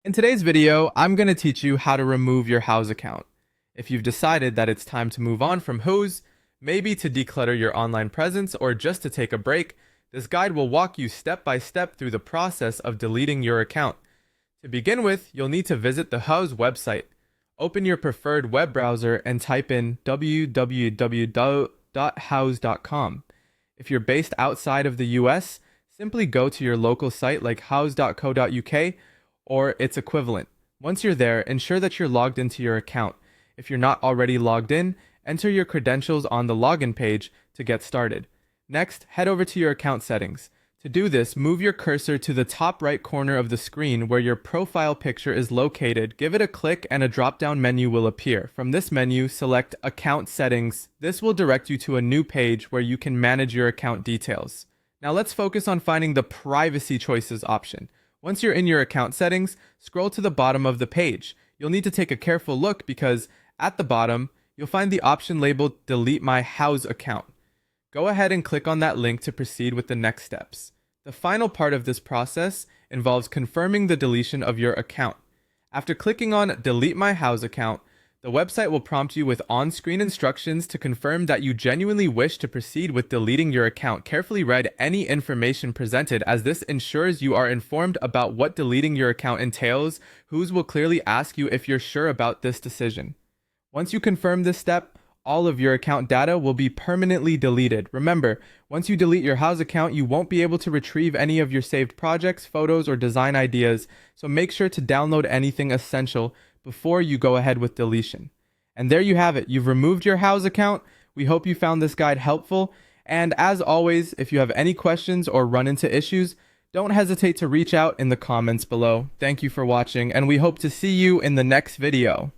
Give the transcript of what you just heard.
In today's video, I'm going to teach you how to remove your Houzz account. If you've decided that it's time to move on from Houzz, maybe to declutter your online presence or just to take a break, this guide will walk you step by step through the process of deleting your account. To begin with, you'll need to visit the Houzz website. Open your preferred web browser and type in www.houzz.com. If you're based outside of the US, simply go to your local site like houzz.co.uk or its equivalent. Once you're there, ensure that you're logged into your account. If you're not already logged in, enter your credentials on the login page to get started. Next, head over to your account settings. To do this, move your cursor to the top right corner of the screen where your profile picture is located. Give it a click and a drop-down menu will appear. From this menu, select Account Settings. This will direct you to a new page where you can manage your account details. Now let's focus on finding the Privacy Choices option. Once you're in your account settings, scroll to the bottom of the page. You'll need to take a careful look because at the bottom, you'll find the option labeled Delete My Houzz Account. Go ahead and click on that link to proceed with the next steps. The final part of this process involves confirming the deletion of your account. After clicking on Delete My Houzz Account, the website will prompt you with on-screen instructions to confirm that you genuinely wish to proceed with deleting your account. Carefully read any information presented as this ensures you are informed about what deleting your account entails. Houzz will clearly ask you if you're sure about this decision. Once you confirm this step, all of your account data will be permanently deleted. Remember, once you delete your Houzz account, you won't be able to retrieve any of your saved projects, photos, or design ideas, so make sure to download anything essential before you go ahead with deletion. And there you have it. You've removed your Houzz account. We hope you found this guide helpful. And as always, if you have any questions or run into issues, don't hesitate to reach out in the comments below. Thank you for watching, and we hope to see you in the next video.